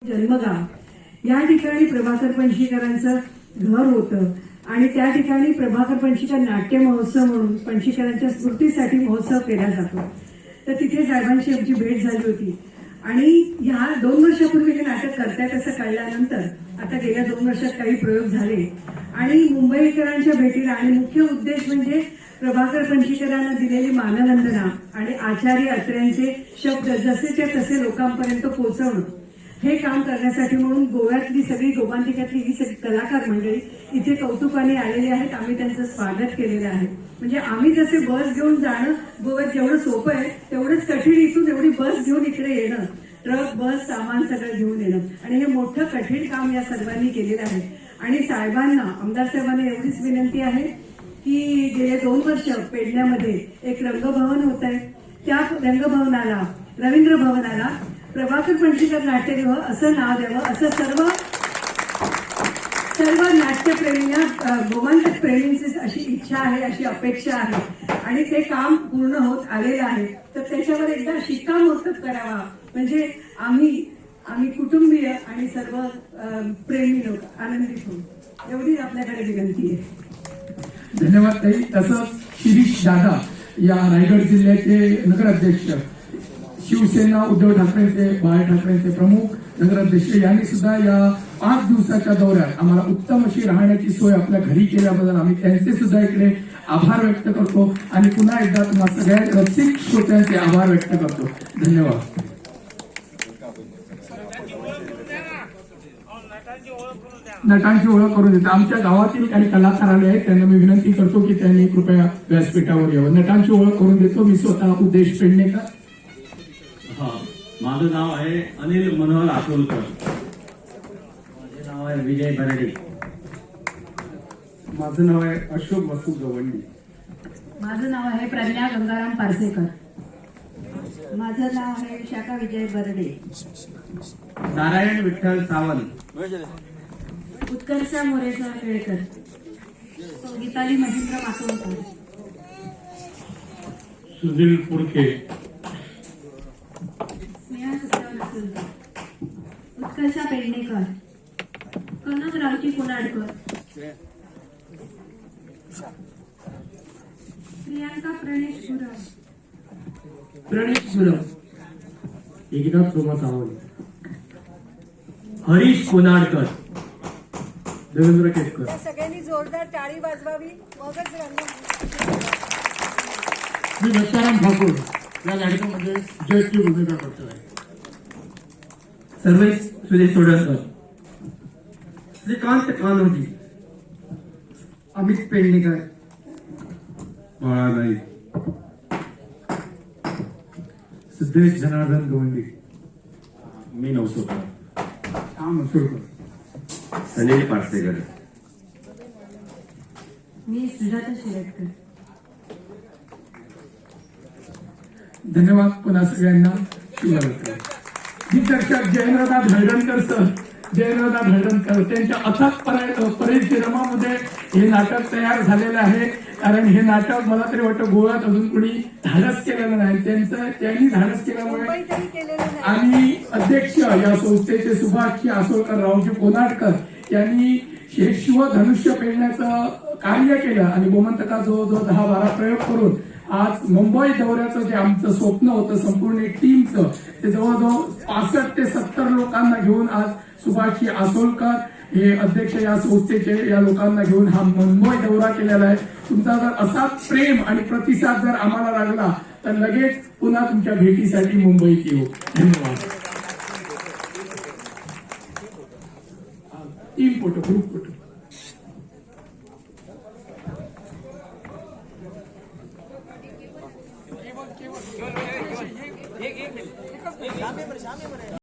जन्मगाव या ठिकाणी प्रभाकर पणशीकरांचं घर होतं आणि त्या ठिकाणी प्रभाकर पणशीकर नाट्य महोत्सव म्हणून पणशीकरांच्या स्मृतीसाठी महोत्सव केला जातो. तर तिथे साहेबांशी आमची भेट झाली होती आणि ह्या 2 वर्षापूर्वी हे नाटक करतायत असं कळल्यानंतर आता गेल्या 2 वर्षात काही प्रयोग झाले आणि मुंबईकरांच्या भेटीला आणि मुख्य उद्देश म्हणजे प्रभाकर पणशीकरांना दिलेली मानवंदना आणि आचार्य अत्र्यांचे शब्द जसेच्या तसे लोकांपर्यंत पोहोचवणं हे काम करण्यासाठी म्हणून गोव्यातली सगळी गोमांतिकातली ही सगळी कलाकार मंडळी इथे कौतुकाने आलेली आहेत. आम्ही त्यांचं स्वागत केलेलं आहे. म्हणजे आम्ही जसे बस घेऊन जाणं गोव्यात जेवढं सोपं आहे तेवढंच कठीण इथून एवढी बस घेऊन इकडे येणं, ट्रक बस सामान सगळं घेऊन येणं आणि हे मोठं कठीण काम या सर्वांनी केलेलं आहे. आणि साहेबांना आमदार साहेबांना एवढीच विनंती आहे की गेले 2 वर्ष पेडण्यामध्ये एक रंगभवन होत आहे. त्या रंगभवनाला रवींद्र भवनाला प्रभाकर पणशीकर नाट्यगृह असं नाव द्यावं असं सर्व नाट्यप्रेमींना गोमांतक प्रेमींची अशी इच्छा आहे, अशी अपेक्षा आहे आणि ते काम पूर्ण होत आलेलं आहे. तर त्याच्यावर एकदा शिक्कामोर्तब करावा म्हणजे आम्ही कुटुंबीय आणि सर्व प्रेमी लोक आनंदित होऊ एवढी आपल्याकडे विनंती आहे. धन्यवाद ताई. तसंच शिरीष दादा या रायगड जिल्ह्याचे नगराध्यक्ष, शिवसेना उद्धव ठाकरेंचे बाळा ठाकरेंचे प्रमुख नगराध्यक्ष यांनी सुद्धा या 5 दिवसाच्या दौऱ्यात आम्हाला उत्तम अशी राहण्याची सोय आपल्या घरी केल्याबद्दल आम्ही त्यांचे सुद्धा इकडे आभार व्यक्त करतो आणि पुन्हा एकदा तुम्हाला सगळ्या रसिक श्रोत्यांचे आभार व्यक्त करतो. धन्यवाद. नटांची ओळख करून देतो. आमच्या गावातील काही कलाकार आले आहेत त्यांना मी विनंती करतो की त्यांनी कृपया व्यासपीठावर यावं. नटांची ओळख करून देतो. मी स्वतः उद्देश पेडणेकर. माझं नाव आहे अनिल मनोहर आसोलकर. माझे नाव आहे विजय बरडे. माझं नाव आहे अशोक मसूद गवंडी. माझं नाव आहे प्रज्ञा गंगाराम पारसेकर. माझं नाव आहे विशाखा विजय बर्डे. नारायण विठ्ठल सावंत. उत्कर्षा मोरेश्वर केळकर. गीताली महेंद्र मातोळकर. सुधीर पुरके. स्नेहा सत्यवान असूलकर. उत्कर्षा पेडणेकर. कनक रावची कोनाडकर. प्रियांका प्रणेश गुरव. प्रणीत सुरव. एकनाथ सोमा सावंत. हरीश कोनाडकर. देवेंद्र केतकर. सगळ्यांनी जोरदार टाळी वाजवावी मगच रंग. मी दत्ताराम ठाकूर या नाटकामध्ये जजची भूमिका करतोय. सर्वेश सुरेश सोडणकर. श्रीकांत कान्होजी. अमित पेडणेकर. बाळाबाई. सिद्धेश जनार्दन गवंडी. मी नवसोकर. श्याम असोळकर. सनील पारसेकर. मी सुजाता शिरटकर. धन्यवाद पुन्हा सगळ्यांना. शुभरात्री. दिग्दर्शक जयेंद्रनाथ धळडणकर सर, जयेंद्रनाथ धळडणकर त्यांच्या अथक परिश्रमामध्ये हे नाटक तयार झालेलं आहे. कारण हे नाटक मला तरी वाटतं गोव्यात अजून कोणी धाडस केलेलं नाही. त्यांनी धाडस केल्यामुळे मुंबईतही केलेलं नाही. आणि अध्यक्ष या संस्थेचे सुभाष आसोलकर रावजी कोनाडकर यांनी हे शिवधनुष्य पेलण्याचं कार्य केलं आणि गोमंतका जवळजवळ 10-12 प्रयोग करून आज मुंबई दौऱ्याचं जे आमचं स्वप्न होतं संपूर्ण टीमचं ते जवळजवळ 65 ते 70 लोकांना घेऊन आज सुभाष आसोलकर हे अध्यक्ष या संस्थेचे या लोकांना घेऊन हा मुंबई दौरा केलेला आहे. तुमचा जर असाच प्रेम आणि प्रतिसाद जर आम्हाला लागला तर लगेच पुन्हा तुमच्या भेटीसाठी मुंबईत येऊ. धन्यवाद. Team photo, group photo.